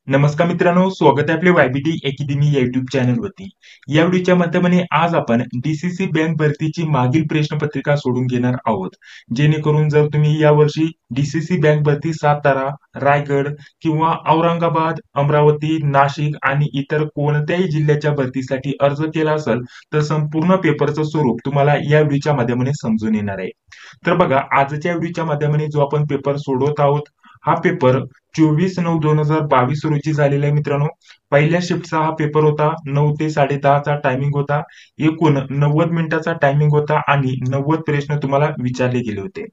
नमस्कार मित्रांनो, स्वागत आहे आपले वायबीटी अकॅडमी या युट्यूब चॅनलवरती. या व्हिडिओच्या माध्यमाने आज आपण डीसीसी बँक भरतीची मागील प्रश्नपत्रिका सोडून घेणार आहोत. जेणेकरून जर तुम्ही यावर्षी डीसीसी बँक भरती सातारा, रायगड किंवा औरंगाबाद, अमरावती, नाशिक आणि इतर कोणत्याही जिल्ह्याच्या भरतीसाठी अर्ज केला असेल, तर संपूर्ण पेपरचं स्वरूप तुम्हाला या व्हिडिओच्या माध्यमाने समजून येणार आहे. तर बघा, आजच्या व्हिडिओच्या माध्यमाने जो आपण पेपर सोडवत आहोत, हा पेपर 24/9/2022 रोजी झालेला आहे मित्रांनो. पहिल्या शिफ्टचा हा पेपर होता. 9 ते 10:30चा टायमिंग होता. एकूण 90 मिनिटाचा टायमिंग होता आणि 90 प्रश्न तुम्हाला विचारले गेले होते.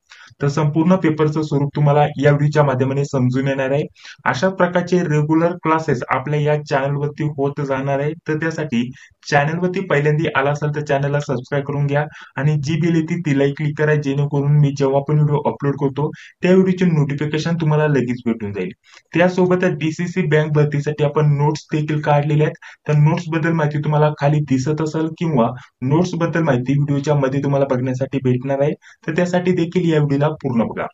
तर संपूर्ण पेपरचं स्वरूप तुम्हाला या व्हिडिओच्या माध्यमाने समजून येणार आहे. अशा प्रकारचे रेग्युलर क्लासेस आपल्या या चॅनलवरती होत जाणार आहे. तर त्यासाठी चॅनलवरती पहिल्यांदा आला असाल तर चॅनलला सबस्क्राईब करून घ्या आणि जी बेल येते तिलाही क्लिक करा, जेणेकरून मी जेव्हा पण व्हिडिओ अपलोड करतो त्या व्हिडिओचे नोटिफिकेशन तुम्हाला लगेच भेटून जाईल. त्यासोबतच डीसीसी बँक भरतीसाठी आपण नोट्स देखील काढलेले आहेत. त्या नोट्स बद्दल माहिती तुम्हाला खाली दिसत असेल किंवा नोट्स बद्दल माहिती व्हिडिओच्या मध्ये तुम्हाला बघण्यासाठी भेटणार आहे. तर त्यासाठी देखील या व्हिडिओला पूर्ण बघा.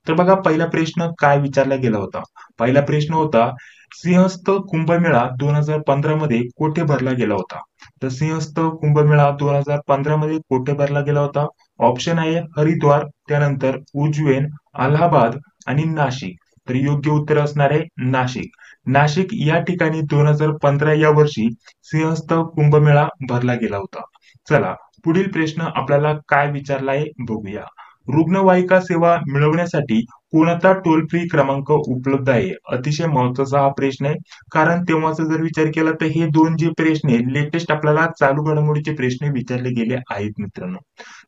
तर बघा, पहिला प्रश्न काय विचारला गेला होता. पहिला प्रश्न होता, सिंहस्थ कुंभमेळा 2015 मध्ये कोठे भरला गेला होता. तर सिंहस्थ कुंभमेळा 2015 मध्ये कोठे भरला गेला होता. ऑप्शन आहे हरिद्वार, त्यानंतर उज्जैन, अलाहाबाद आणि नाशिक. तर योग्य उत्तर असणार आहे नाशिक. नाशिक या ठिकाणी 2015 या वर्षी सिंहस्थ कुंभमेळा भरला गेला होता. चला, पुढील प्रश्न आपल्याला काय विचारला आहे बघूया. रुग्णवाहिका सेवा मिळवण्यासाठी कोणता टोल फ्री क्रमांक उपलब्ध आहे. अतिशय महत्वाचा हा प्रश्न आहे. कारण तेव्हाचा जर विचार केला तर हे दोन जे प्रश्न आहे लेटेस्ट आपल्याला चालू घडामोडीचे प्रश्न विचारले गेले आहेत मित्रांनो.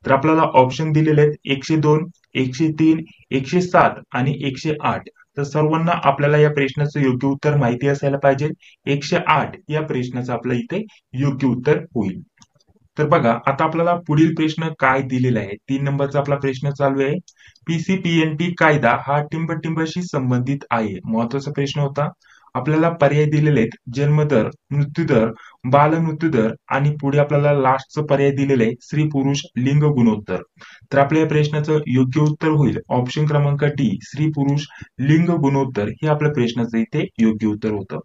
तर आपल्याला ऑप्शन दिलेले आहेत 102, 103, 107 आणि 108. तर सर्वांना आपल्याला या प्रश्नाचं योग्य उत्तर माहिती असायला पाहिजे. 108 या प्रश्नाचं आपलं इथे योग्य उत्तर होईल. तर बघा, आता आपल्याला पुढील प्रश्न काय दिलेला आहे. 3 नंबरचा आपला प्रश्न चालू आहे. पीसीपीएनटी कायदा हा टिंबटिंबशी संबंधित आहे. महत्वाचा प्रश्न होता. आपल्याला पर्याय दिलेले आहेत जन्मदर, मृत्यूदर, बाल मृत्यूदर आणि पुढे आपल्याला लास्टचं पर्याय दिलेलं आहे स्त्री पुरुष लिंग गुणोत्तर. तर आपल्या या प्रश्नाचं योग्य उत्तर होईल ऑप्शन क्रमांक डी, स्त्री पुरुष लिंग गुणोत्तर. हे आपल्या प्रश्नाचं इथे योग्य उत्तर होतं.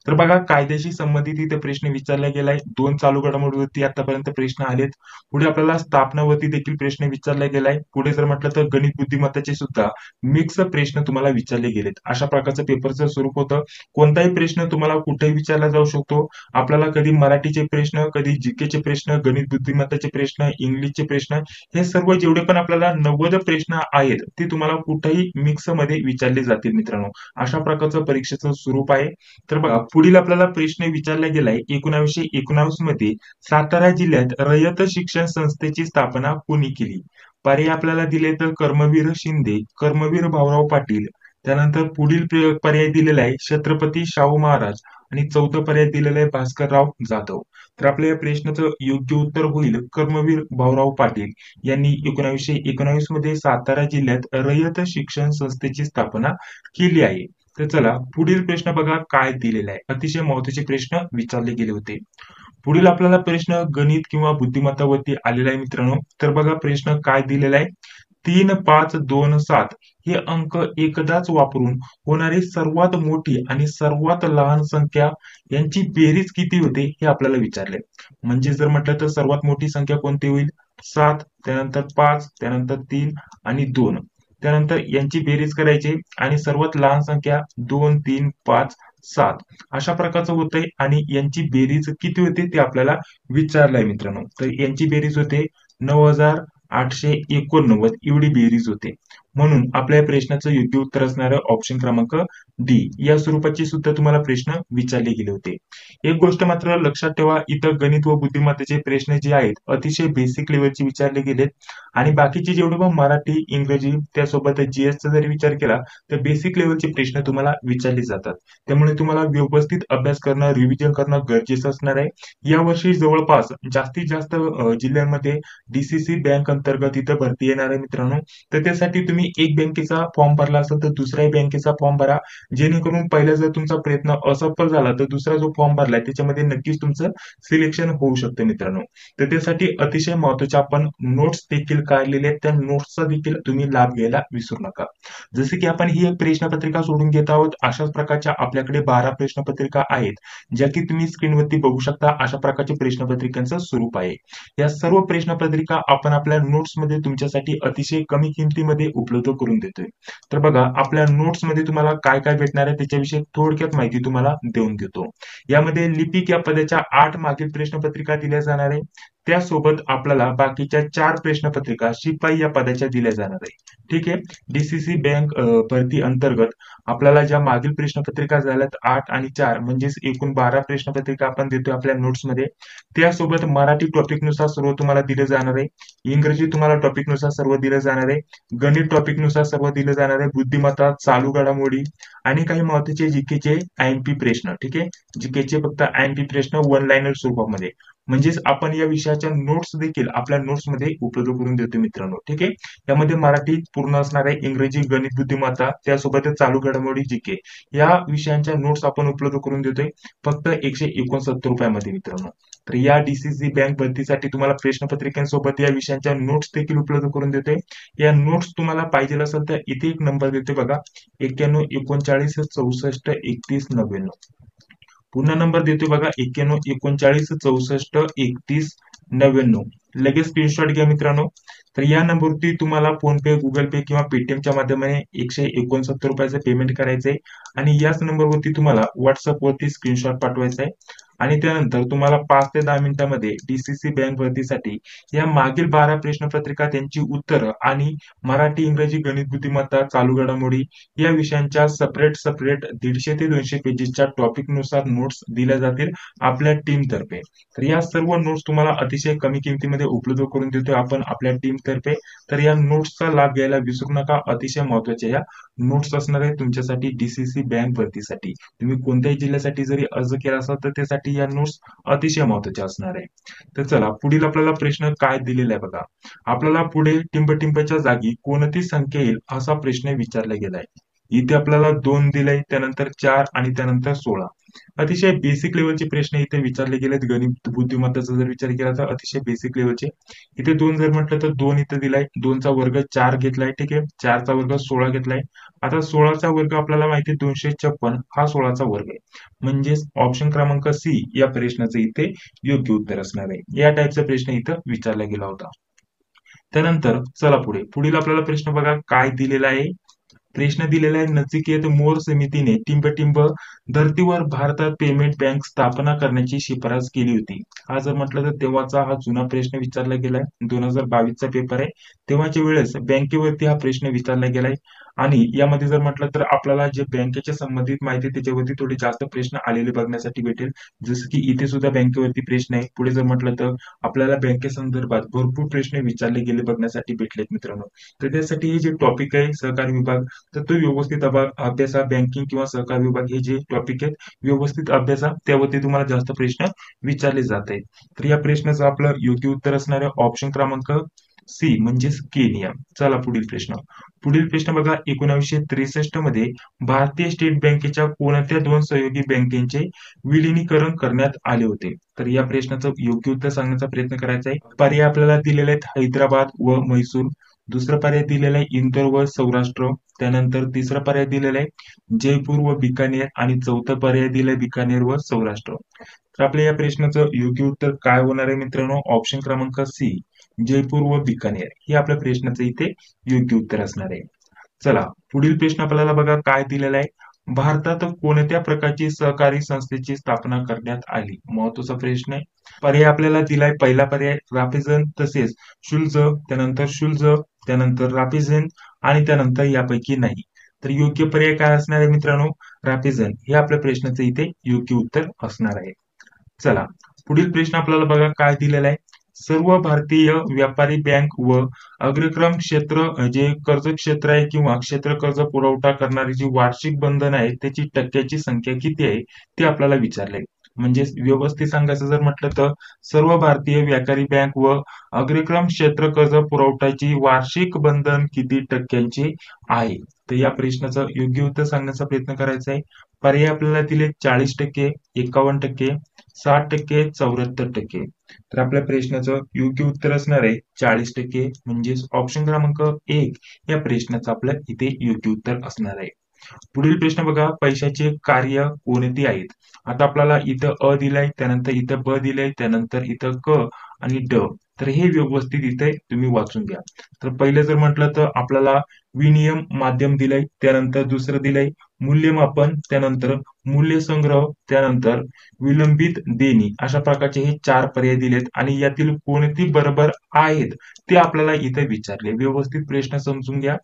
तर बघा, कायद्याशी संबंधित इथे प्रश्न विचारला गेलाय. 2 चालू घडामोडीवरती आतापर्यंत प्रश्न आलेत. पुढे आपल्याला स्थापनावरती देखील प्रश्न विचारला गेलाय. पुढे जर म्हटलं तर गणित बुद्धिमत्ताचे सुद्धा मिक्स प्रश्न तुम्हाला विचारले गेलेत. अशा प्रकारचं पेपरचं स्वरूप होतं. कोणताही प्रश्न तुम्हाला कुठेही विचारला जाऊ शकतो. आपल्याला कधी मराठीचे प्रश्न, कधी जीकेचे प्रश्न, गणित बुद्धिमत्ताचे प्रश्न, इंग्लिशचे प्रश्न, हे सर्व जेवढे पण आपल्याला 90 प्रश्न आहेत ते तुम्हाला कुठेही मिक्स मध्ये विचारले जातील मित्रांनो. अशा प्रकारचं परीक्षेचं स्वरूप आहे. तर बघा, पुढील आपल्याला प्रश्न विचारला गेलाय 1919 मध्ये सातारा जिल्ह्यात रयत शिक्षण संस्थेची स्थापना कोणी केली. पर्याय आपल्याला दिले तर कर्मवीर शिंदे, कर्मवीर भाऊराव पाटील. त्यानंतर पुढील पर्याय दिलेला आहे छत्रपती शाहू महाराज आणि चौथं पर्याय दिलेला आहे भास्करराव जाधव. तर आपल्या या प्रश्नाचं योग्य उत्तर होईल कर्मवीर भाऊराव पाटील यांनी 1919 मध्ये सातारा जिल्ह्यात रयत शिक्षण संस्थेची स्थापना केली आहे. तर चला, पुढील प्रश्न बघा काय दिलेला आहे. अतिशय महत्वाचे प्रश्न विचारले गेले होते. पुढील आपल्याला प्रश्न गणित किंवा बुद्धिमत्तावरती आलेला आहे मित्रांनो. तर बघा, प्रश्न काय दिलेला आहे. 3, 5, 2, 7 हे अंक एकदाच वापरून होणारी सर्वात मोठी आणि सर्वात लहान संख्या यांची बेरीज किती होते हे आपल्याला विचारले. म्हणजे जर म्हटलं तर सर्वात मोठी संख्या कोणती होईल. 7, त्यानंतर 5, त्यानंतर 3 आणि 2. त्यानंतर यांची बेरीज करायची आणि सर्वात लहान संख्या 2, 3, 5, 7 अशा प्रकारचं होतंय आणि यांची बेरीज किती होते ते आपल्याला विचारलंय मित्रांनो. तर यांची बेरीज होते 9,889 एवढी बेरीज होते. म्हणून आपल्या या प्रश्नाचं योग्य उत्तर असणारं ऑप्शन क्रमांक डी या स्वरूपाचे सुद्धा तुम्हाला प्रश्न विचारले गेले होते. एक गोष्ट मात्र लक्षात ठेवा, इथं गणित व बुद्धिमत्तेचे प्रश्न जे आहेत अतिशय बेसिक लेवलचे विचारले गेलेत आणि बाकीचे जेवढे पण मराठी, इंग्रजी त्यासोबत जीएसचा जरी विचार केला तर बेसिक लेवलचे प्रश्न तुम्हाला विचारले जातात. त्यामुळे तुम्हाला व्यवस्थित अभ्यास करणं, रिव्हिजन करणं गरजेचं असणार आहे. यावर्षी जवळपास जास्तीत जास्त जिल्ह्यांमध्ये डीसीसी बँक अंतर्गत इथं भरती येणार आहे मित्रांनो. तर त्यासाठी तुम्ही तुम्ही एक बँकेचा फॉर्म भरला असेल तर दुसऱ्या बँकेचा फॉर्म भरा, जेणेकरून पहिला जर तुमचा प्रयत्न असफल झाला तर दुसरा जो फॉर्म भरलाय त्याच्यामध्ये नक्कीच तुमचं सिलेक्शन होऊ शकतं मित्रांनो. तर त्यासाठी अतिशय महत्वाच्या आपण नोट्स देखील काढलेले आहेत, त्या नोट्सचा देखील तुम्ही लाभ घ्यायला विसरू नका. जसे की आपण ही एक प्रश्नपत्रिका सोडून घेत आहोत, अशाच प्रकारच्या आपल्याकडे 12 प्रश्नपत्रिका आहेत, ज्या की तुम्ही स्क्रीनवरती बघू शकता. अशा प्रकारच्या प्रश्नपत्रिकांचं स्वरूप आहे. या सर्व प्रश्नपत्रिका आपण आपल्या नोट्समध्ये तुमच्यासाठी अतिशय कमी किमतीमध्ये उपलब्ध करून देतोय. तर बघा, आपल्या नोट्समध्ये तुम्हाला काय काय भेटणार आहे त्याच्याविषयी थोडक्यात माहिती तुम्हाला देऊन देतो. यामध्ये लिपिक या पदाच्या 8 मागील प्रश्नपत्रिका दिल्या जाणार आहे. त्यासोबत आपल्याला बाकीच्या 4 प्रश्नपत्रिका शिपाई या पदाच्या दिल्या जाणार आहे. ठीक आहे. डीसीसी बँक भरती अंतर्गत आपल्याला ज्या मागील प्रश्नपत्रिका झाल्यात 8 आणि 4 म्हणजेच एकूण 12 प्रश्नपत्रिका आपण देतोय आपल्या नोट्समध्ये. त्यासोबत मराठी टॉपिकनुसार सर्व तुम्हाला दिले जाणार आहे. इंग्रजी तुम्हाला टॉपिकनुसार सर्व दिलं जाणार आहे. गणित टॉपिकनुसार सर्व दिलं जाणार आहे. बुद्धिमत्ता, चालू घडामोडी आणि काही महत्त्वाचे जीकेचे आयएमपी प्रश्न. ठीक आहे. जीकेचे फक्त आयएमपी प्रश्न वन लाईनर स्वरूपामध्ये. म्हणजेच आपण या विषयाच्या नोट्स देखील आपल्या नोट्समध्ये उपलब्ध करून देतो मित्रांनो. ठीक आहे. यामध्ये मराठी पूर्ण असणार आहे, इंग्रजी, गणित, बुद्धिमत्ता, त्यासोबतच चालू घडामोडी, जीके या विषयांच्या नोट्स आपण उपलब्ध करून देतोय फक्त 169 रुपयामध्ये मित्रांनो. तर या डीसीसी बँक भरतीसाठी तुम्हाला प्रश्नपत्रिकांसोबत या विषयांच्या नोट्स देखील उपलब्ध करून देतोय. या नोट्स तुम्हाला पाहिजे असेल तर इथे एक नंबर देतोय बघा, 91 39 64 31 99. पुन्हा नंबर देतोय बघा, 91 39 64 31 99. लगेच स्क्रीनशॉट घ्या मित्रांनो. तर या नंबरवरती तुम्हाला फोन पे, गुगल पे किंवा पेटीएमच्या माध्यमाने 169 रुपयाचं पेमेंट करायचंय आणि याच नंबरवरती तुम्हाला व्हॉट्सअपवरती स्क्रीनशॉट पाठवायचा आहे. आणि त्यानंतर तुम्हाला 5 ते 10 मिनिटांमध्ये डीसीसी बँक भरतीसाठी या मागील 12 प्रश्नपत्रिका, त्यांची उत्तरं आणि मराठी, इंग्रजी, गणित, बुद्धिमत्ता, चालू घडामोडी या विषयांच्या सेपरेट 150 ते 200 पेजेसच्या टॉपिकनुसार नोट्स दिल्या जातील आपल्या टीम तर्फे. तर या सर्व नोट्स तुम्हाला अतिशय कमी किमतीमध्ये उपलब्ध करून देतोय आपण आपल्या टीम तर्फे. तर या नोट्सचा लाभ घ्यायला विसरू नका. अतिशय महत्त्वाच्या या नोट्स असणार आहे तुमच्यासाठी डीसीसी बँक भरतीसाठी. तुम्ही कोणत्याही जिल्ह्यासाठी जरी अर्ज केला असाल तर त्यासाठी या नोट्स अतिशय महत्त्वाच्या असणार आहे. तर चला, पुढील आपल्याला प्रश्न काय दिलेला आहे बघा. आपल्याला पुढे टिंबटिंबच्या जागी कोणती संख्या येईल असा प्रश्न विचारला गेलाय. इथे आपल्याला 2 दिलंय, त्यानंतर 4 आणि त्यानंतर 16. अतिशय बेसिक लेवलचे प्रश्न इथे विचारले गेलेत. गणित बुद्धिमत्ताचा जर विचार केला तर अतिशय बेसिक लेवलचे. इथे 2 जर म्हटलं तर 2 इथे दिलाय, 2चा वर्ग 4 घेतलाय. ठीक आहे. 4चा वर्ग 16 घेतलाय. आता 16चा वर्ग आपल्याला माहिती 256, हा 16चा वर्ग आहे. म्हणजेच ऑप्शन क्रमांक सी या प्रश्नाचं इथे योग्य उत्तर असणार आहे. या टाईपचा प्रश्न इथं विचारला गेला होता. त्यानंतर चला पुढील आपल्याला प्रश्न बघा काय दिलेला आहे. प्रश्न दिलेला आहे, नचिकेत मोर समितीने टिंबटिंब धर्तीवर भारतात पेमेंट बँक स्थापना करण्याची शिफारस केली होती. हा जर म्हटलं तर तेव्हाचा हा जुना प्रश्न विचारला गेलाय. 2022चा पेपर आहे. तेव्हाच्या वेळेस बँकेवरती हा प्रश्न विचारला गेलाय. आणि यामध्ये जर म्हटलं तर आपल्याला जे बँकेच्या संबंधित माहिती त्याच्यावरती थोडे जास्त प्रश्न आलेले बघण्यासाठी भेटेल. जसं की इथे सुद्धा बँकेवरती प्रश्न आहे. पुढे जर म्हटलं तर आपल्याला बँकेसंदर्भात भरपूर प्रश्न विचारले गेले बघण्यासाठी भेटलेत मित्रांनो. तर त्यासाठी हे जे टॉपिक आहे सहकारी विभाग, तर तो व्यवस्थित अभ्यासा. बँकिंग किंवा सहकार विभाग हे जे टॉपिक आहेत व्यवस्थित अभ्यासा, त्यावरती तुम्हाला जास्त प्रश्न विचारले जात आहेत. तर या प्रश्नाचं आपलं योग्य उत्तर असणार आहे ऑप्शन क्रमांक सी म्हणजेच केनिया. चला पुढील प्रश्न बघा. 1963 मध्ये भारतीय स्टेट बँकेच्या कोणत्या 2 सहयोगी बँकेचे विलिनीकरण करण्यात आले होते. तर या प्रश्नाचं योग्य उत्तर सांगण्याचा प्रयत्न करायचा आहे. पर्याय आपल्याला दिलेले आहेत हैदराबाद व म्हैसूर. दुसरा पर्याय दिलेला आहे इंदोर व सौराष्ट्र. त्यानंतर तिसरा पर्याय दिलेला आहे जयपूर व बिकानेर आणि चौथा पर्याय दिलाय बिकानेर व सौराष्ट्र. तर आपल्या या प्रश्नाचं योग्य उत्तर काय होणार आहे मित्रांनो, ऑप्शन क्रमांक सी जयपूर व बिकानेर हे आपल्या प्रश्नाचं इथे योग्य उत्तर असणार आहे. चला पुढील प्रश्न आपल्याला बघा काय दिलेला आहे. भारतात कोणत्या प्रकारची सहकारी संस्थेची स्थापना करण्यात आली. महत्वाचा प्रश्न आहे. पर्याय आपल्याला दिलाय. पहिला पर्याय राफेजन, तसेच शुल्ज, त्यानंतर शुल्ज, त्यानंतर राफेजन आणि त्यानंतर यापैकी नाही. तर योग्य पर्याय काय असणार आहे मित्रांनो, राफेजन हे आपल्या प्रश्नाचं इथे योग्य उत्तर असणार आहे. चला पुढील प्रश्न आपल्याला बघा काय दिलेला आहे. सर्व भारतीय व्यापारी बँक व अग्रक्रम क्षेत्र जे कर्ज क्षेत्र आहे किंवा क्षेत्र कर्ज पुरवठा करणारी जी वार्षिक बंधन आहे त्याची टक्क्याची संख्या किती आहे ते आपल्याला विचारलंय. म्हणजेच व्यवस्थित सांगायचं जर म्हटलं तर सर्व भारतीय व्यापारी बँक व अग्रक्रम क्षेत्र कर्ज पुरवठ्याची वार्षिक बंधन किती टक्क्यांचे आहे? तर या प्रश्नाचं योग्य उत्तर सांगण्याचा प्रयत्न करायचा आहे. पर्याय आपल्याला दिले 40%, 51%, 60%, 74%. तर आपल्या प्रश्नाचं योग्य उत्तर असणार आहे 40%, म्हणजेच ऑप्शन क्रमांक 1 या प्रश्नाचं आपलं इथे योग्य उत्तर असणार आहे. पुढील प्रश्न बघा, पैशाचे कार्य कोणती आहेत? आता आपल्याला इथं अ दिलाय, त्यानंतर इथं ब दिलंय, त्यानंतर इथं क आणि ड. तर हे व्यवस्थित इथे तुम्ही वाचून घ्या. तर पहिलं जर म्हटलं तर आपल्याला विनिमय माध्यम दिलंय, त्यानंतर दुसरं दिलंय मूल्यमापन, त्यानंतर मूल्य संग्रह, त्यानंतर विलंबित देणी. अशा प्रकारचे हे 4 पर्याय दिलेत आणि यातील कोणती बरोबर आहेत ते आपल्याला इथे विचारले. व्यवस्थित प्रश्न समजून घ्या.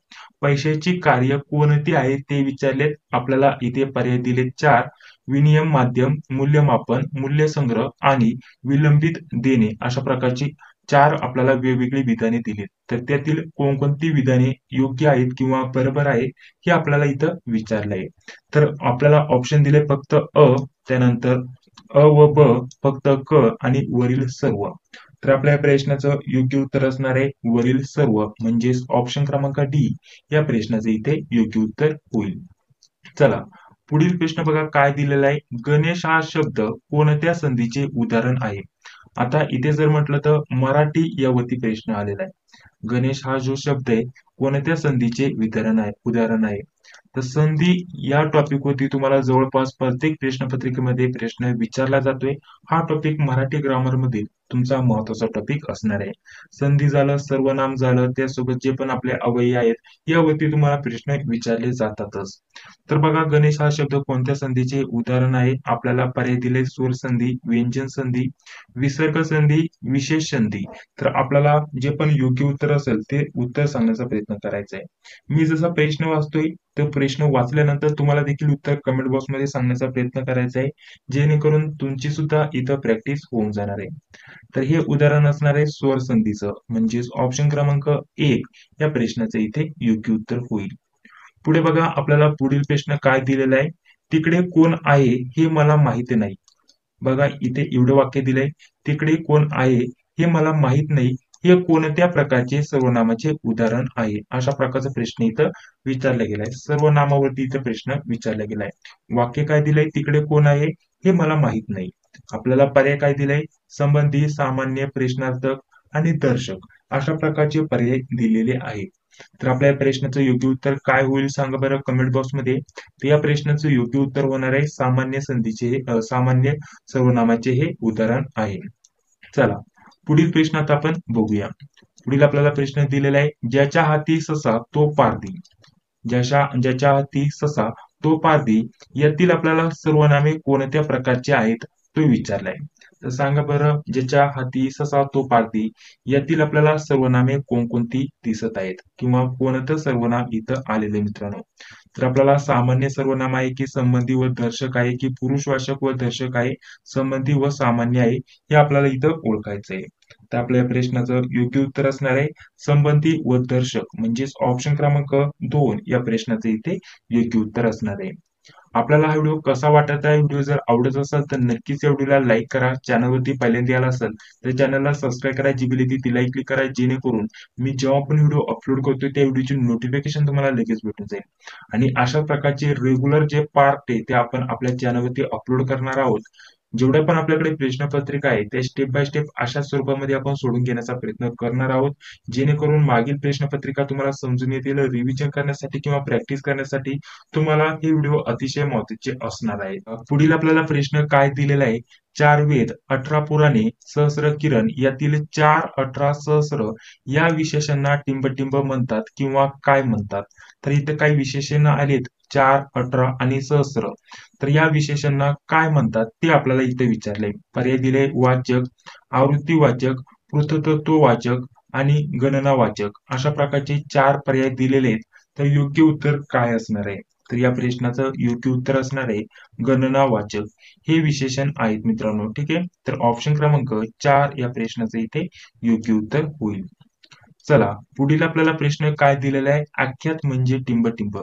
पैशाची कार्य कोणती आहेत ते विचारलेत. आपल्याला इथे पर्याय दिलेत 4. विनिमय माध्यम, मूल्यमापन, मूल्य संग्रह आणि विलंबित देणे अशा प्रकारची 4 आपल्याला वेगवेगळी विधाने दिलीत. तर त्यातील कोणकोणती विधाने योग्य आहेत किंवा बरोबर आहे हे आपल्याला इथं विचारलं आहे. तर आपल्याला ऑप्शन दिले फक्त अ, त्यानंतर अ व ब, फक्त क आणि वरील सर्व. तर आपल्या या प्रश्नाचं योग्य उत्तर असणार आहे वरील सर्व, म्हणजेच ऑप्शन क्रमांक डी या प्रश्नाचे इथे योग्य उत्तर होईल. चला, पुढील प्रश्न बघा काय दिलेला आहे. गणेश हा शब्द कोणत्या संधीचे उदाहरण आहे? आता इथे जर म्हटलं तर मराठी यावरती प्रश्न आलेला आहे. गणेश हा जो शब्द आहे कोणत्या संधीचे उदाहरण आहे? तर संधी या टॉपिक वरती तुम्हाला जवळपास प्रत्येक प्रश्नपत्रिकेमध्ये प्रश्न विचारला जातोय. हा टॉपिक मराठी ग्रामर मधील तुमचा महत्वाचा टॉपिक असणार आहे. संधी झालं, सर्वनाम झालं, त्यासोबत जे पण आपले अवयवी आहेत यावरती तुम्हाला प्रश्न विचारले जातातच. तर बघा, गणेश हा शब्द कोणत्या संधीचे उदाहरण आहे? आपल्याला पर्याय दिले स्वर संधी, व्यंजन संधी, विसर्ग संधी, विशेष संधी. तर आपल्याला जे पण योग्य उत्तर असेल ते उत्तर सांगण्याचा प्रयत्न करायचा आहे. मी जसा प्रश्न वाचतोय तो प्रश्न वाचल्यानंतर तुम्हाला देखील उत्तर कमेंट बॉक्स मध्ये सांगण्याचा प्रयत्न करायचा आहे, जेणेकरून तुमची सुद्धा इथं प्रॅक्टिस होऊन जाणार आहे. तर हे उदाहरण असणार आहे स्वर संधीचं, म्हणजेच ऑप्शन क्रमांक 1 या प्रश्नाचे इथे योग्य उत्तर होईल. पुढे बघा, आपल्याला पुढील प्रश्न काय दिलेला आहे. तिकडे कोण आहे हे मला माहिती नाही. बघा इथे एवढं वाक्य दिलंय, तिकडे कोण आहे हे मला माहित नाही, हे कोणत्या प्रकारचे सर्वनामाचे उदाहरण आहे? अशा प्रकारचा प्रश्न इथं विचारला गेलाय. सर्वनामावरती इथं प्रश्न विचारला गेलाय. वाक्य काय दिलंय, तिकडे कोण आहे हे मला माहित नाही. आपल्याला पर्याय काय दिलाय, संबंधी, सामान्य, प्रश्नार्थक आणि दर्शक अशा प्रकारचे पर्याय दिलेले आहेत. तर आपल्या या प्रश्नाचं योग्य उत्तर काय होईल सांगा बरं कमेंट बॉक्स मध्ये. तर या प्रश्नाचं योग्य उत्तर होणार आहे सामान्य संधीचे सामान्य सर्वनामाचे हे उदाहरण आहे. चला, पुढील प्रश्न आता आपण बघूया. पुढील आपल्याला प्रश्न दिलेला आहे, ज्याच्या हाती ससा तो पारधी. ज्याच्या हाती ससा तो पारधी यातील आपल्याला सर्वनामे कोणत्या प्रकारचे आहेत तो विचारलाय. तर सांगा बरं, ज्याच्या हाती ससा तो पारधी यातील आपल्याला सर्वनामे कोणकोणती दिसत आहेत किंवा कोणतं सर्वनाम इथं आलेले मित्रांनो? तर आपल्याला सामान्य सर्वनाम आहे की संबंधी व दर्शक आहे की पुरुषवाचक व दर्शक आहे, संबंधी व सामान्य आहे, हे आपल्याला इथं ओळखायचं आहे. तर आपल्या प्रश्नाचं योग्य उत्तर असणार आहे संबंधी व दर्शक, म्हणजेच ऑप्शन क्रमांक 2 या प्रश्नाचे इथे योग्य उत्तर असणार आहे. आपल्याला हा व्हिडिओ कसा वाटत आहे? व्हिडिओ जर आवडत असेल तर नक्कीच या व्हिडिओला लाईक करा. चॅनलवरती पहिल्यांदा आला असेल तर चॅनलला सबस्क्राईब करा, जी बेल येते ती लाईक क्लिक करा, जेणेकरून मी जेव्हा पण व्हिडिओ अपलोड करतोय त्या व्हिडिओची नोटिफिकेशन तुम्हाला लगेच भेटून जाईल. आणि अशा प्रकारचे रेग्युलर जे पार्ट आहे ते आपण आपल्या चॅनलवरती अपलोड करणार आहोत. जेवढ्या पण आपल्याकडे प्रश्नपत्रिका आहे ते स्टेप बाय स्टेप अशा स्वरूपामध्ये आपण सोडून घेण्याचा प्रयत्न करणार आहोत, जेणेकरून मागील प्रश्नपत्रिका तुम्हाला समजून येतील. रिव्हिजन करण्यासाठी किंवा प्रॅक्टिस करण्यासाठी तुम्हाला हे व्हिडिओ अतिशय महत्त्वाचे असणार आहे. पुढील आपल्याला प्रश्न काय दिलेला आहे, 4 वेद, 18 पुराणे, सहस्र किरण यातील 4, 18, सहस्र या विशेषणांना टिंबटिंब म्हणतात किंवा काय म्हणतात? तर इथे काही विशेषण आलेत 4, 18 आणि सहस्र. तर या विशेषणांना काय म्हणतात ते आपल्याला इथे विचारले. पर्याय दिले वाचक, आवृत्तीवाचक, पृथक्तत्ववाचक आणि गणनावाचक अशा प्रकारचे 4 पर्याय दिलेले आहेत. तर योग्य उत्तर काय असणार आहे? तर या प्रश्नाचं योग्य उत्तर असणार आहे गणनावाचक हे विशेषण आहेत मित्रांनो. ठीक आहे, तर ऑप्शन क्रमांक 4 या प्रश्नाचं इथे योग्य उत्तर होईल. चला, पुढील आपल्याला प्रश्न काय दिलेला आहे, आख्यात म्हणजे टिंबटिंब.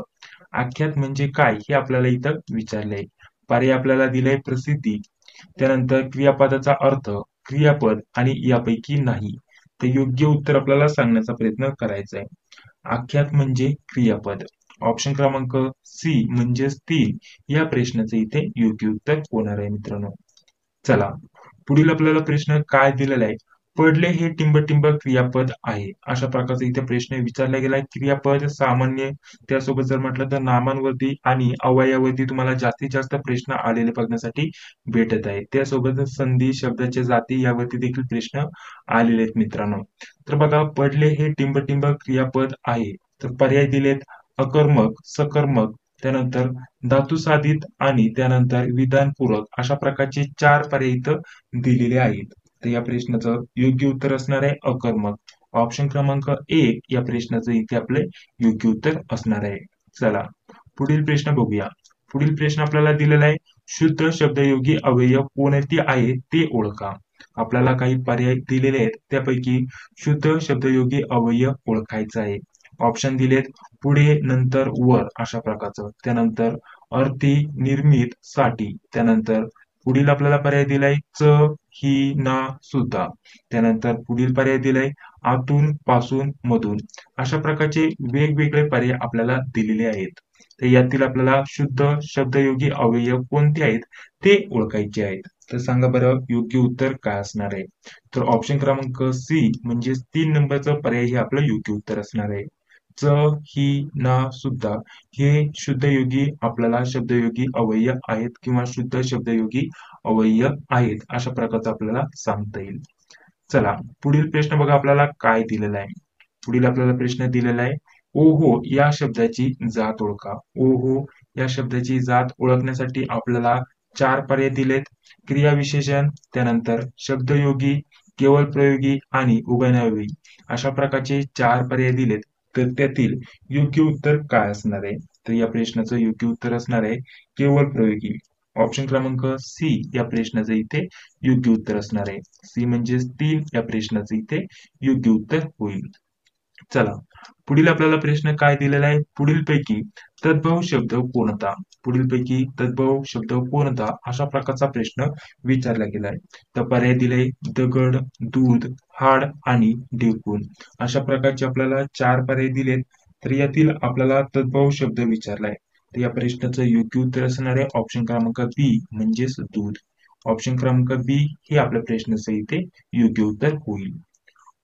आख्यात म्हणजे काय हे आपल्याला इथं विचारलंय. पर्याय आपल्याला दिलाय प्रसिद्धी, त्यानंतर क्रियापदाचा अर्थ, क्रियापद आणि यापैकी नाही. तर योग्य उत्तर आपल्याला सांगण्याचा प्रयत्न करायचा आहे. आख्यात म्हणजे क्रियापद. ऑप्शन क्रमांक सी म्हणजेच 3 या प्रश्नाचे इथे योग्य उत्तर होणार आहे मित्रांनो. चला, पुढील आपल्याला प्रश्न काय दिलेला आहे? पडले हे टिंब-टिंब क्रियापद आहे. अशा प्रकारचा इथे प्रश्न विचारला गेला आहे. क्रियापद, सामान्य, त्यासोबत जर म्हटलं तर नामांवरती आणि अवयवावरती तुम्हाला जास्तीत जास्त प्रश्न आलेले बघण्यासाठी भेटत आहेत. त्यासोबतच संधी, शब्दाच्या जाती यावरती देखील प्रश्न आलेले आहेत मित्रांनो. तर बघा, पडले हे टिंब-टिंब क्रियापद आहे. तर पर्याय दिलेत अकर्मक, सकर्मक, त्यानंतर धातुसाधित आणि त्यानंतर विधानपूरक अशा प्रकारचे 4 पर्याय इथं दिलेले आहेत. तर या प्रश्नाचं योग्य उत्तर असणार आहे अकर्मक. ऑप्शन क्रमांक 1 या प्रश्नाचं इथे आपले योग्य उत्तर असणार आहे. चला, पुढील प्रश्न बघूया. पुढील प्रश्न आपल्याला दिलेला आहे, शुद्ध शब्दयोगी अवयव कोणते आहेत ते ओळखा. आपल्याला काही पर्याय दिलेले आहेत, त्यापैकी शुद्ध शब्दयोगी अवयव ओळखायचा आहे. ऑप्शन दिलेत पुढे, नंतर, वर अशा प्रकारचं. त्यानंतर अर्थी, निर्मित, साठी. त्यानंतर पुढील आपल्याला पर्याय दिलाय च, ही, ना, सुद्धा. त्यानंतर पुढील पर्याय दिलाय आतून, पासून, मधून. अशा प्रकारचे वेगवेगळे पर्याय आपल्याला दिलेले आहेत. तर यातील आपल्याला शुद्ध शब्दयोगी अवयव कोणते आहेत ते ओळखायचे आहेत. तर सांगा बरं योग्य उत्तर काय असणार आहे? तर ऑप्शन क्रमांक सी म्हणजेच 3 नंबरचं पर्याय हे आपलं योग्य उत्तर असणार आहे. च, ही, ना, सुद्धा हे शुद्धयोगी आपल्याला शब्दयोगी अवयव आहेत किंवा शुद्ध शब्दयोगी अवयव आहेत अशा प्रकारचं आपल्याला सांगता येईल. चला, पुढील प्रश्न बघा आपल्याला काय दिलेला आहे. पुढील आपल्याला प्रश्न दिलेला आहे, ओहो या शब्दाची जात ओळखा. ओहो या शब्दाची जात ओळखण्यासाठी आपल्याला 4 पर्याय दिलेत. क्रियाविशेषण, त्यानंतर शब्दयोगी, केवळ प्रयोगी आणि उभयनामी अशा प्रकारचे 4 पर्याय दिलेत. तर त्यातील योग्य उत्तर काय असणार आहे? तर या प्रश्नाचं योग्य उत्तर असणार आहे केवळ प्रयोगी. ऑप्शन क्रमांक सी या प्रश्नाचं इथे योग्य उत्तर असणार आहे. सी म्हणजेच 3 या प्रश्नाचं इथे योग्य उत्तर होईल. चला, पुढील आपल्याला प्रश्न काय दिलेला आहे? पुढीलपैकी तद्भव शब्द कोणता? पुढीलपैकी तद्भव शब्द कोणता अशा प्रकारचा प्रश्न विचारला गेलाय. तर पर्याय दिले दगड, दूध, हाड आणि ढेकूण अशा प्रकारचे आपल्याला 4 पर्याय दिलेत. तर यातील आपल्याला तद्भव शब्द विचारलाय. तर या प्रश्नाचं योग्य उत्तर असणार आहे ऑप्शन क्रमांक बी म्हणजेच दूध. ऑप्शन क्रमांक बी हे आपल्या प्रश्नाचं इथे योग्य उत्तर होईल.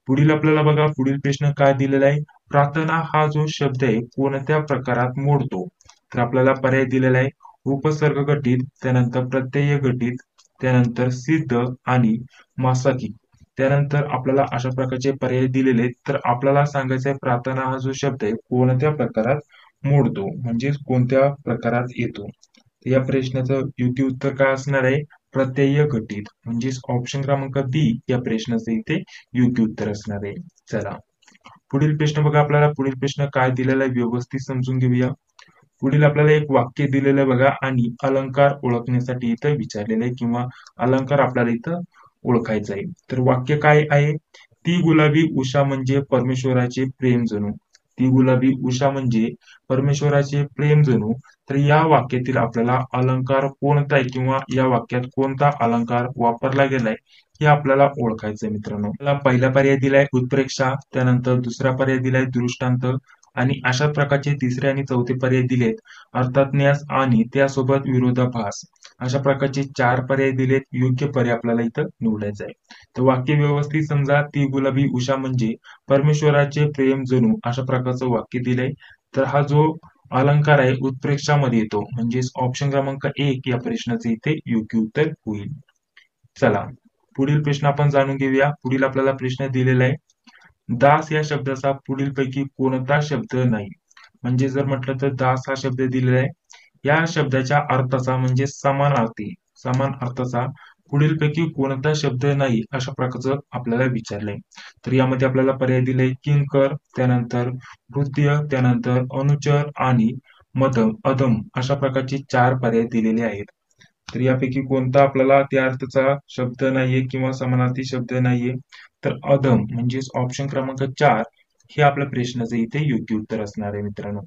पुढील आपल्याला बघा पुढील प्रश्न काय दिलेला आहे? प्रार्थना हा जो शब्द आहे कोणत्या प्रकारात मोडतो? तर आपल्याला पर्याय दिलेला आहे उपसर्ग गटित, त्यानंतर प्रत्यय गटित, त्यानंतर सिद्ध आणि मासाकी. त्यानंतर आपल्याला अशा प्रकारचे पर्याय दिलेले आहेत. तर आपल्याला सांगायचं आहे प्रार्थना हा जो शब्द आहे कोणत्या प्रकारात मोडतो म्हणजे कोणत्या प्रकारात येतो. तर या प्रश्नाचं योग्य उत्तर काय असणार आहे? प्रत्यय घटित म्हणजेच ऑप्शन क्रमांक बी या प्रश्नाचं इथे योग्य उत्तर असणार आहे. चला, पुढील प्रश्न बघा आपल्याला पुढील प्रश्न काय दिलेला आहे व्यवस्थित समजून घेऊया. पुढील आपल्याला एक वाक्य दिलेलं आहे बघा आणि अलंकार ओळखण्यासाठी इथं विचारलेलं आहे किंवा अलंकार आपल्याला इथं ओळखायचा आहे. तर वाक्य काय आहे? ती गुलाबी उषा म्हणजे परमेश्वराचे प्रेम जणू. ती गुलाबी उषा म्हणजे परमेश्वराचे प्रेम जणू. तर या वाक्यातील आपल्याला अलंकार कोणता आहे किंवा या वाक्यात कोणता अलंकार वापरला गेलाय हे आपल्याला ओळखायचंय मित्रांनो. आपल्याला पहिला पर्याय दिलाय उत्प्रेक्षा, त्यानंतर दुसरा पर्याय दिलाय दृष्टांत आणि अशा प्रकारचे तिसरे आणि चौथे पर्याय दिलेत अर्थान्यास आणि त्यासोबत विरोधाभास. अशा प्रकारचे 4 पर्याय दिलेत. योग्य पर्याय आपल्याला इथं निवडायचा आहे. तर वाक्य व्यवस्थित समजा, ती गुलाबी उषा म्हणजे परमेश्वराचे प्रेम जणू अशा प्रकारचं वाक्य दिलंय. तर हा जो अलंकार आहे उत्प्रेक्षामध्ये येतो म्हणजेच ऑप्शन क्रमांक 1 या प्रश्नाचे इथे योग्य उत्तर होईल. चला, पुढील प्रश्न आपण जाणून घेऊया. पुढील आपल्याला प्रश्न दिलेला आहे, दास या शब्दाचा पुढीलपैकी कोणता शब्द नाही? म्हणजे जर म्हटलं तर दास हा शब्द दिलेला आहे. या शब्दाच्या अर्थाचा म्हणजे समानार्थी, समान अर्थाचा पुढीलपैकी कोणता शब्द नाही अशा प्रकारचं आपल्याला विचारलंय. तर यामध्ये आपल्याला पर्याय दिले किंकर, त्यानंतर भृत्य, त्यानंतर अनुचर आणि मदम, अदम अशा प्रकारचे 4 पर्याय दिलेले आहेत. तर यापैकी कोणता आपल्याला त्या अर्थाचा शब्द नाहीये किंवा समानार्थी शब्द नाहीये? तर अदम म्हणजेच ऑप्शन क्रमांक 4 हे आपल्या प्रश्नाचं इथे योग्य उत्तर असणार आहे मित्रांनो.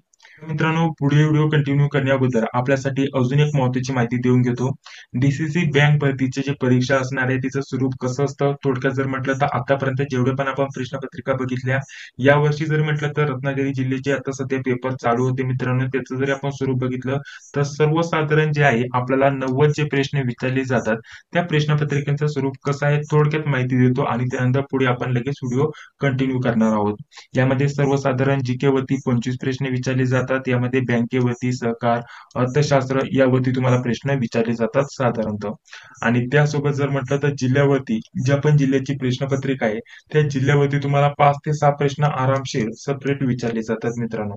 मित्रांनो, पुढे व्हिडिओ कंटिन्यू करण्याबद्दल आपल्यासाठी अजून एक महत्त्वाची माहिती देऊन घेतो. डीसीसी बँक भरतीचे जे परीक्षा असणार आहे तिचं स्वरूप कसं असतं, थोडक्यात जर म्हटलं तर आतापर्यंत जेवढे पण आपण प्रश्नपत्रिका बघितल्या, यावर्षी जर म्हटलं तर रत्नागिरी जिल्ह्याचे आता सध्या पेपर चालू होते मित्रांनो. त्याचं जरी आपण स्वरूप बघितलं तर सर्वसाधारण जे आहे आपल्याला 90 जे प्रश्न विचारले जातात त्या प्रश्नपत्रिकेचं स्वरूप कसं आहे थोडक्यात माहिती देतो आणि त्यानंतर पुढे आपण लगेच व्हिडिओ कंटिन्यू करणार आहोत. यामध्ये सर्वसाधारण जीके वरती 25 प्रश्न विचारले जातात. यामध्ये बँकेवरती, सहकार, अर्थशास्त्र यावरती तुम्हाला प्रश्न विचारले जातात साधारणतः. आणि त्यासोबत जर म्हटलं तर जिल्ह्यावरती ज्या पण जिल्ह्याची प्रश्नपत्रिका आहे त्या जिल्ह्यावरती तुम्हाला 5 ते 6 प्रश्न आरामशीर सेपरेट विचारले जातात मित्रांनो.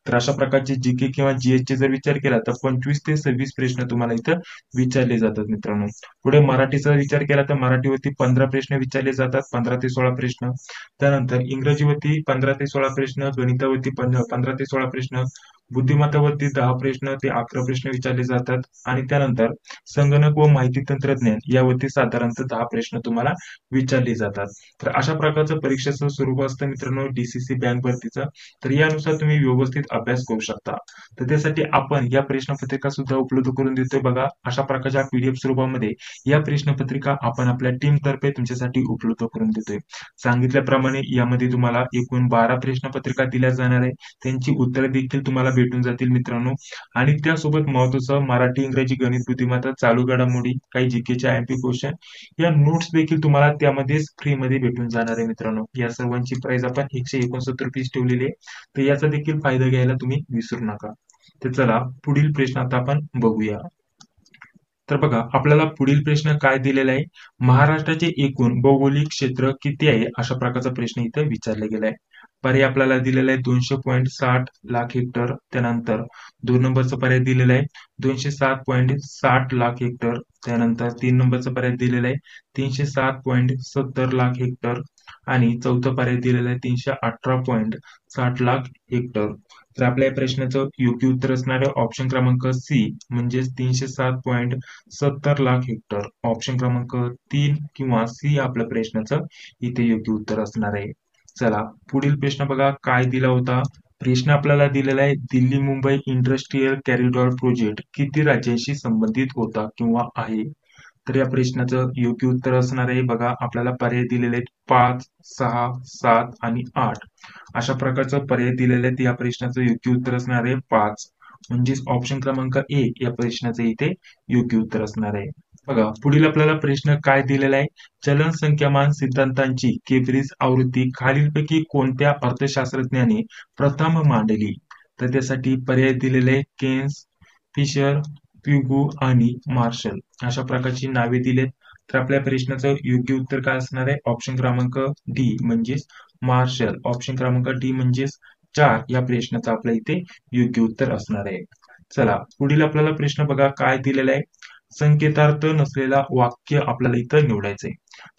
तर अशा प्रकारचे जीके किंवा जीएस चे जर विचार केला तर 25 ते 26 प्रश्न तुम्हाला इथं विचारले जातात मित्रांनो. पुढे मराठीचा विचार केला तर मराठीवरती 15 प्रश्न विचारले जातात, 15 ते 16 प्रश्न. त्यानंतर इंग्रजीवरती 15 ते 16 प्रश्न, गणितावरती 15 ते 16 प्रश्न, बुद्धिमत्तावरती 10 प्रश्न ते 11 प्रश्न विचारले जातात आणि त्यानंतर संगणक व माहिती तंत्रज्ञान यावरती साधारणतः 10 प्रश्न तुम्हाला विचारले जातात. तर अशा प्रकारचं परीक्षेचं स्वरूप असतं मित्रांनो डीसीसी बँक भरतीचं. तर यानुसार तुम्ही व्यवस्थित अभ्यास करू शकता. तर त्यासाठी आपण या प्रश्नपत्रिका सुद्धा उपलब्ध करून देतोय बघा. अशा प्रकारच्या पीडीएफ स्वरूपामध्ये या प्रश्नपत्रिका आपण आपल्या टीम तर्फे तुमच्यासाठी उपलब्ध करून देतोय. सांगितल्याप्रमाणे यामध्ये तुम्हाला एकूण 12 प्रश्नपत्रिका दिल्या जाणार आहे. त्यांची उत्तरे देखील तुम्हाला भेटून जातील मित्रांनो. आणि त्यासोबत महत्त्वाचं मराठी, इंग्रजी, गणित, बुद्धिमत्ता, चालू घडामोडी, काही जीकेचे आयएमपी क्वेश्चन या नोट्स देखील तुम्हाला त्यामध्येच फ्रीमध्ये भेटून जाणार आहे मित्रांनो. या सर्वांची प्राइस आपण 169 रुपये ठेवलेली आहे. तर याचा देखील फायदा घ्यायला तुम्ही विसरू नका. तर चला पुढील प्रश्न आता आपण बघूया. तर बघा आपल्याला पुढील प्रश्न काय दिलेला आहे. महाराष्ट्राचे एकूण भौगोलिक क्षेत्र किती आहे अशा प्रकारचा प्रश्न इथे विचारला गेलाय. पर्याय आपल्याला दिलेला आहे 200.60 लाख हेक्टर. त्यानंतर 2 नंबरचा पर्याय दिलेला आहे 207.60 लाख हेक्टर. त्यानंतर 3 नंबरचा पर्याय दिलेला आहे 307.70 लाख हेक्टर आणि चौथा पर्याय दिलेला आहे 318.60 लाख हेक्टर. तर आपल्या या प्रश्नाचं योग्य उत्तर असणार आहे ऑप्शन क्रमांक सी म्हणजेच 307.70 लाख हेक्टर. ऑप्शन क्रमांक 3 किंवा सी आपल्या प्रश्नाचं इथे योग्य उत्तर असणार आहे. चला पुढील प्रश्न बघा काय दिला होता. प्रश्न आपल्याला दिलेला आहे Delhi Mumbai industrial corridor project किती राज्यांशी संबंधित होता किंवा आहे. तर या प्रश्नाचं योग्य उत्तर असणार आहे बघा आपल्याला पर्याय दिलेले आहेत 5, 6, 7 आणि 8. अशा प्रकारचं पर्याय दिलेले आहेत. या प्रश्नाचं योग्य उत्तर असणार आहे 5 म्हणजेच ऑप्शन क्रमांक ए या प्रश्नाचं इथे योग्य उत्तर असणार आहे. बघा पुढील आपल्याला प्रश्न काय दिलेला आहे. चलन संख्यामान सिद्धांतांची केब्रिज आवृत्ती खालीलपैकी कोणत्या अर्थशास्त्रज्ञाने प्रथम मांडली. तर त्यासाठी पर्याय दिलेले आहे केन्स, फिशर, प्युगो आणि मार्शल अशा प्रकारची नावे दिलेत. तर आपल्या प्रश्नाचं योग्य उत्तर काय असणार आहे ऑप्शन क्रमांक डी म्हणजेच मार्शल. ऑप्शन क्रमांक डी म्हणजेच 4 या प्रश्नाचं आपल्या इथे योग्य उत्तर असणार आहे. चला पुढील आपल्याला प्रश्न बघा काय दिलेला आहे. संकेतार्थ नसलेला वाक्य आपल्याला इथं निवडायचंय.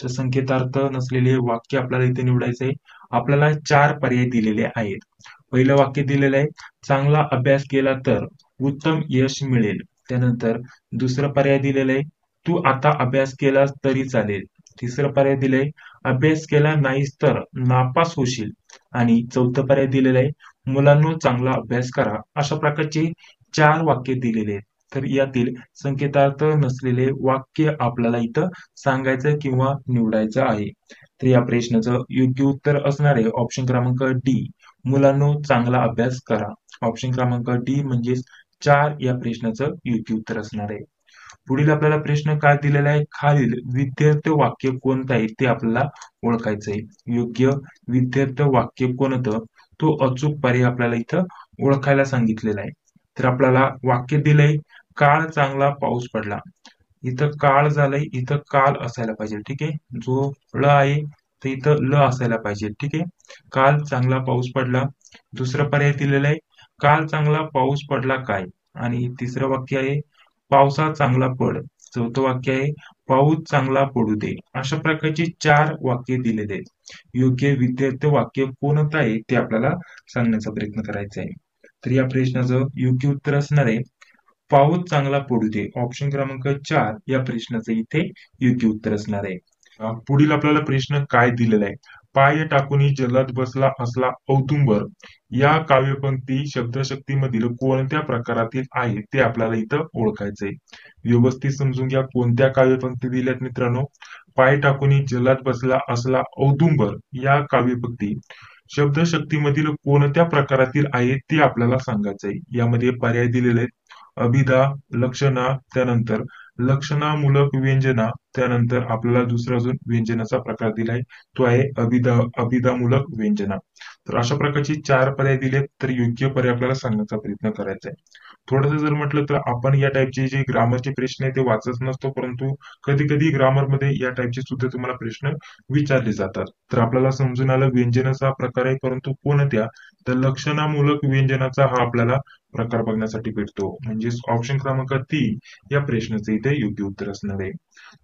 तर संकेतार्थ नसलेले वाक्य आपल्याला इथे निवडायचंय. आपल्याला 4 पर्याय दिलेले आहेत. पहिलं वाक्य दिलेलं आहे चांगला अभ्यास केला तर उत्तम यश मिळेल. त्यानंतर दुसरं पर्याय दिलेलं आहे तू आता अभ्यास केलास तरी चालेल. तिसरं पर्याय दिलंय अभ्यास केला नाहीस तर नापास होशील. आणि चौथं पर्याय दिलेलं आहे मुलांनो चांगला अभ्यास करा. अशा प्रकारचे 4 वाक्य दिलेले आहेत. तर यातील संकेतार्थ नसलेले वाक्य आपल्याला इथं सांगायचं किंवा निवडायचं आहे. तर या प्रश्नाचं योग्य उत्तर असणार आहे ऑप्शन क्रमांक डी मुलांनो चांगला अभ्यास करा. ऑप्शन क्रमांक डी म्हणजेच 4 या प्रश्नाचं योग्य उत्तर असणार आहे. पुढील आपल्याला प्रश्न काय दिलेला आहे खालील विद्यार्थी वाक्य कोणतं आहे ते आपल्याला ओळखायचं आहे. योग्य विद्यार्थी वाक्य कोणतं तो अचूक पर्याय आपल्याला इथं ओळखायला सांगितलेला आहे. तर आपल्याला वाक्य दिलंय काळ चांगला पाऊस पडला. इथं काळ झालंय इथं काल असायला पाहिजे ठीक आहे. जो ळ आहे तर इथं ल असायला पाहिजे ठीक आहे. काल चांगला पाऊस पडला. दुसरं पर्याय दिलेला आहे काल चांगला पाऊस पडला काय. आणि तिसरं वाक्य आहे पावसा चांगला पड. चौथं वाक्य आहे पाऊस चांगला पडू दे. अशा प्रकारची 4 वाक्य दिलेले आहेत. योग्य विद्यार्थी वाक्य कोणतं आहे ते आपल्याला सांगण्याचा प्रयत्न करायचा आहे. तर या प्रश्नाचं योग्य उत्तर असणार आहे पाऊस चांगला पडू दे. ऑप्शन क्रमांक 4 या प्रश्नाचं इथे योग्य उत्तर असणार आहे. पुढील आपल्याला प्रश्न काय दिलेला आहे. पाय टाकुनी जलात बसला असला औदुंबर या काव्यपंक्ती शब्दशक्तीमधील कोणत्या प्रकारातील आहे ते आपल्याला इथं ओळखायचंय. व्यवस्थित समजून घ्या कोणत्या काव्यपंक्ती दिल्यात मित्रांनो. पाय टाकुनी जलात बसला असला औदुंबर या काव्यपंक्ती शब्दशक्तीमधील कोणत्या प्रकारातील आहे ते आपल्याला सांगायचंय. यामध्ये पर्याय दिलेले आहेत. अभिधा, लक्षणा, त्यानंतर लक्षणामूलक व्यंजना, त्यानंतर आपल्याला दुसरा अजून व्यंजनाचा प्रकार दिलाय तो आहे अभिधामूलक व्यंजना. तर अशा प्रकारचे 4 पर्याय दिलेत, तर योग्य पर्याय आपल्याला सांगण्याचा प्रयत्न करायचा आहे. थोडंसं जर म्हटलं तर आपण या टाईपचे जे ग्रामरचे प्रश्न आहे ते वाचत नसतो, परंतु कधी कधी ग्रामरमध्ये या टाईपचे सुद्धा तुम्हाला प्रश्न विचारले जातात. तर आपल्याला समजून आलं व्यंजनाचा प्रकार आहे, परंतु कोणत्या, तर लक्षणामूलक व्यंजनाचा हा आपल्याला प्रकार बघण्यासाठी भेटतो. म्हणजेच ऑप्शन क्रमांक 3 या प्रश्नाचे इथे योग्य उत्तर असणार आहे.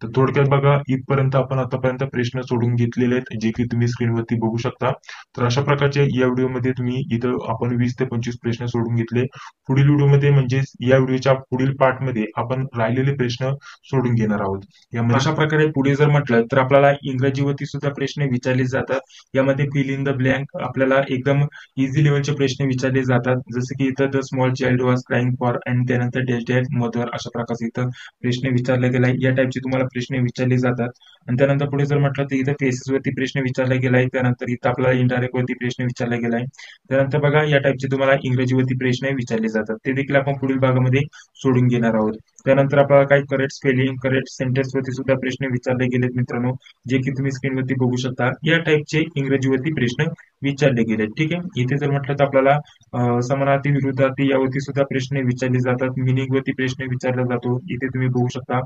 तर थोडक्यात बघा इथपर्यंत आपण आतापर्यंत प्रश्न सोडून घेतलेले आहेत, जे की तुम्ही स्क्रीनवरती बघू शकता. तर अशा प्रकारचे या व्हिडिओमध्ये तुम्ही इथं आपण 20 ते 25 प्रश्न सोडून घेतले. पुढील व्हिडिओमध्ये म्हणजेच या व्हिडिओच्या पुढील पार्टमध्ये आपण राहिलेले प्रश्न सोडून घेणार आहोत. यामध्ये अशा प्रकारे पुढे जर म्हटलं तर आपल्याला इंग्रजीवरती सुद्धा प्रश्न विचारले जातात. यामध्ये फिल इन द ब्लँक आपल्याला एकदम इझी लेवलचे प्रश्न विचारले जातात. जसे की इथं the small child was crying for आणि त्यानंतर डॅश डॅश मदर अशा प्रकारचे इथं प्रश्न विचारला गेलाय. या टाईपचे तुम्हाला प्रश्न विचारले जातात. आणि त्यानंतर पुढे जर म्हटलं तर इथं केसेस वरती प्रश्न विचारला गेलाय. त्यानंतर इथं आपल्याला इनडायरेक्ट वरती प्रश्न विचारला गेलाय. त्यानंतर बघा या टाईपचे तुम्हाला इंग्रजीवरती प्रश्न विचारले जातात. ते देखील आपण पुढील भागामध्ये सोडून घेणार आहोत. त्यानंतर आपल्याला काही करेक्ट स्पेलिंग, करेक्ट सेंटेन्स वरती सुद्धा प्रश्न विचारले गेलेत मित्रांनो, जे की तुम्ही स्क्रीनवरती बघू शकता. या टाईपचे इंग्रजीवरती प्रश्न विचारले गेले. ठीक आहे. इथे जर म्हटलं तर आपल्याला समानार्थी विरुद्धार्थी यावरती सुद्धा प्रश्न विचारले जातात. मिनिंग वरती प्रश्न विचारला जातो. इथे तुम्ही बघू शकता.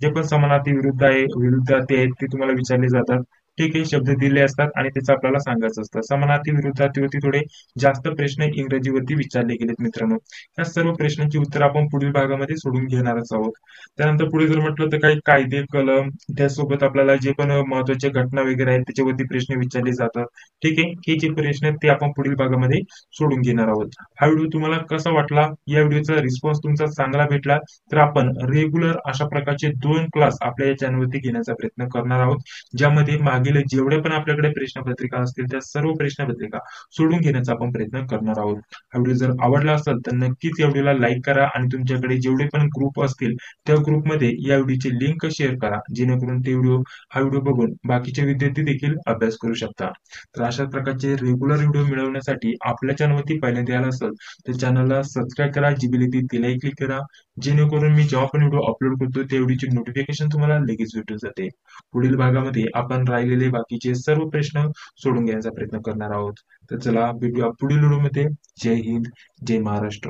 जे पण समानार्थी विरुद्धार्थी आहेत ते तुम्हाला विचारले जातात. ठीक आहे. शब्द दिले असतात आणि त्याचं आपल्याला सांगायचं असतं. समानार्थी विरुद्धार्थीवरती थोडे जास्त प्रश्न इंग्रजीवरती विचारले गेलेत मित्रांनो. या सर्व प्रश्नांची उत्तर आपण पुढील भागामध्ये सोडून घेणारच आहोत. त्यानंतर पुढे जर म्हटलं तर काही कायदे, कलम, त्यासोबत आपल्याला जे पण महत्वाच्या घटना वगैरे आहेत त्याच्यावरती प्रश्न विचारले जातात. ठीक आहे. हे जे प्रश्न आहेत ते आपण पुढील भागामध्ये सोडून घेणार आहोत. हा व्हिडिओ तुम्हाला कसा वाटला? या व्हिडिओचा रिस्पॉन्स तुमचा चांगला भेटला तर आपण रेग्युलर अशा प्रकारचे 2 क्लास आपल्या या चॅनलवरती घेण्याचा प्रयत्न करणार आहोत, ज्यामध्ये मागील जेवढे पण आपल्याकडे प्रश्नपत्रिका असतील त्या सर्व प्रश्नपत्रिका सोडून घेण्याचा आपण प्रयत्न करणार आहोत. हा व्हिडिओ जर आवडला असेल तर नक्कीच या व्हिडिओला लाईक करा आणि तुमच्याकडे जेवढे पण ग्रुप असतील त्या ग्रुपमध्ये या व्हिडिओची लिंक शेअर करा, जेणेकरून हा व्हिडिओ बघून बाकीचे विद्यार्थी देखील अभ्यास करू शकतात. तर अशा प्रकारचे रेग्युलर व्हिडिओ मिळवण्यासाठी आपल्या चॅनलवरती पहिल्यांदा आला असेल तर चॅनलला सबस्क्राईब करा, जी बेल येते तिलाही क्लिक करा, जेणेकरून मी जेव्हा पण व्हिडिओ अपलोड करतो त्या व्हिडिओची नोटिफिकेशन तुम्हाला लगेच भेटून जाते. पुढील भागामध्ये आपण राहिलेले बाकीचे सर्व प्रश्न सोडून घेण्याचा प्रयत्न करणार आहोत. तर चला भेटूया पुढील व्हिडिओमध्ये. जय हिंद, जय महाराष्ट्र.